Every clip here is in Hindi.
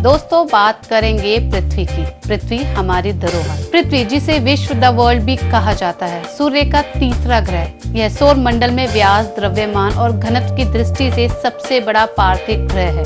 दोस्तों बात करेंगे पृथ्वी की। पृथ्वी हमारी धरोहर। पृथ्वी जिसे विश्व द वर्ल्ड भी कहा जाता है, सूर्य का तीसरा ग्रह। यह सौर मंडल में व्यास, द्रव्यमान और घनत्व की दृष्टि से सबसे बड़ा पार्थिव ग्रह है।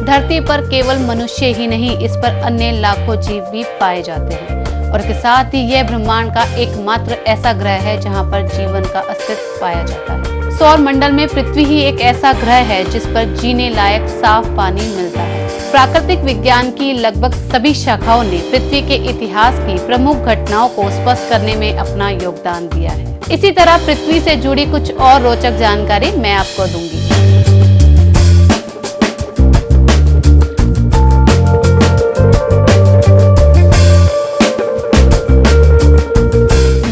धरती पर केवल मनुष्य ही नहीं, इस पर अन्य लाखों जीव भी पाए जाते हैं और के साथ ही यह ब्रह्मांड का एकमात्र ऐसा ग्रह है जहाँ पर जीवन का अस्तित्व पाया जाता है। सौर मंडल में पृथ्वी ही एक ऐसा ग्रह है जिस पर जीने लायक साफ पानी मिलता है। प्राकृतिक विज्ञान की लगभग सभी शाखाओं ने पृथ्वी के इतिहास की प्रमुख घटनाओं को स्पष्ट करने में अपना योगदान दिया है। इसी तरह पृथ्वी से जुड़ी कुछ और रोचक जानकारी मैं आपको दूंगी।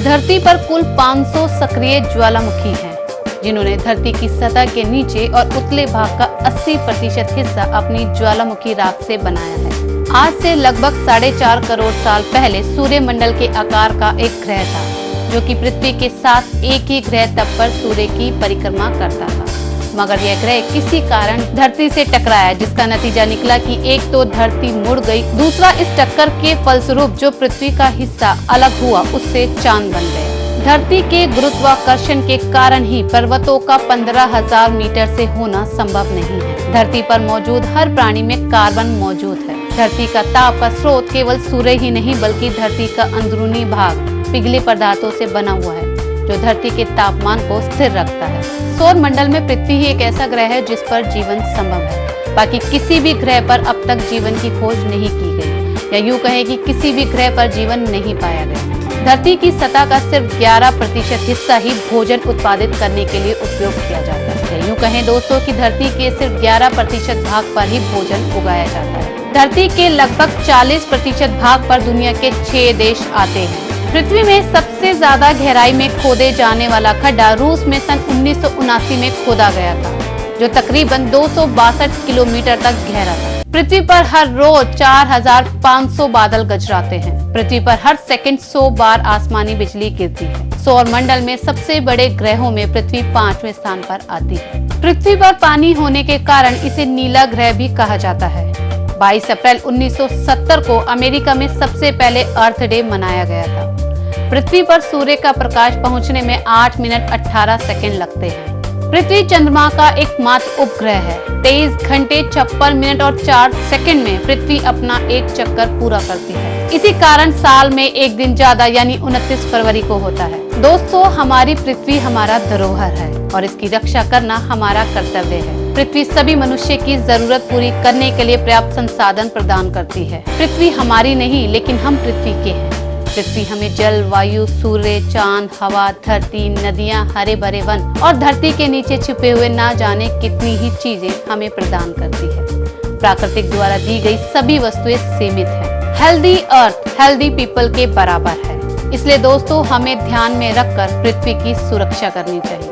धरती पर कुल 500 सक्रिय ज्वालामुखी हैं, जिन्होंने धरती की सतह के नीचे और उतले भाग का 80% हिस्सा अपनी ज्वालामुखी राख से बनाया है। आज से लगभग 4.5 करोड़ साल पहले सूर्यमंडल के आकार का एक ग्रह था, जो कि पृथ्वी के साथ एक ही ग्रह तप पर सूर्य की परिक्रमा करता था। मगर यह ग्रह किसी कारण धरती से टकराया, जिसका नतीजा निकला कि एक तो धरती मुड़ गई, दूसरा इस टक्कर के फलस्वरूप जो पृथ्वी का हिस्सा अलग हुआ उससे चांद बन गए। धरती के गुरुत्वाकर्षण के कारण ही पर्वतों का 15,000 मीटर से होना संभव नहीं है। धरती पर मौजूद हर प्राणी में कार्बन मौजूद है। धरती का ताप का स्रोत केवल सूर्य ही नहीं, बल्कि धरती का अंदरूनी भाग पिघले पदार्थों से बना हुआ है, जो धरती के तापमान को स्थिर रखता है। सौर मंडल में पृथ्वी ही एक ऐसा ग्रह है जिस पर जीवन संभव है। बाकी किसी भी ग्रह पर अब तक जीवन की खोज नहीं की गई, या यूँ कहें कि किसी भी ग्रह पर जीवन नहीं पाया गया। धरती की सतह का सिर्फ 11% हिस्सा ही भोजन उत्पादित करने के लिए उपयोग किया जाता है। यूँ कहें दोस्तों कि धरती के सिर्फ 11% भाग पर ही भोजन उगाया जाता है। धरती के लगभग 40% भाग पर दुनिया के 6 देश आते हैं। पृथ्वी में सबसे ज्यादा गहराई में खोदे जाने वाला खड्डा रूस में सन 1979 में खोदा गया था, जो तकरीबन 262 किलोमीटर तक गहरा था। पृथ्वी पर हर रोज 4,500 बादल गजराते हैं। पृथ्वी पर हर सेकंड 100 बार आसमानी बिजली गिरती है। सौर मंडल में सबसे बड़े ग्रहों में पृथ्वी 5वें स्थान पर आती है। पृथ्वी पर पानी होने के कारण इसे नीला ग्रह भी कहा जाता है। 22 अप्रैल 1970 को अमेरिका में सबसे पहले अर्थ डे मनाया गया था। पृथ्वी पर सूर्य का प्रकाश पहुंचने में 8 मिनट 18 सेकंड लगते हैं। पृथ्वी चंद्रमा का एकमात्र उपग्रह है। 23 घंटे 56 मिनट और 4 सेकंड में पृथ्वी अपना एक चक्कर पूरा करती है। इसी कारण साल में एक दिन ज्यादा यानी 29 फरवरी को होता है। दोस्तों, हमारी पृथ्वी हमारा धरोहर है और इसकी रक्षा करना हमारा कर्तव्य है। पृथ्वी सभी मनुष्य की जरूरत पूरी करने के लिए पर्याप्त संसाधन प्रदान करती है। पृथ्वी हमारी नहीं, लेकिन हम पृथ्वी के हैं। पृथ्वी हमें जल, वायु, सूर्य, चांद, हवा, धरती, नदियां, हरे भरे वन और धरती के नीचे छिपे हुए ना जाने कितनी ही चीजें हमें प्रदान करती है। प्राकृतिक द्वारा दी गई सभी वस्तुएं सीमित हैं। हेल्दी अर्थ हेल्दी पीपल के बराबर है। इसलिए दोस्तों, हमें ध्यान में रखकर पृथ्वी की सुरक्षा करनी चाहिए।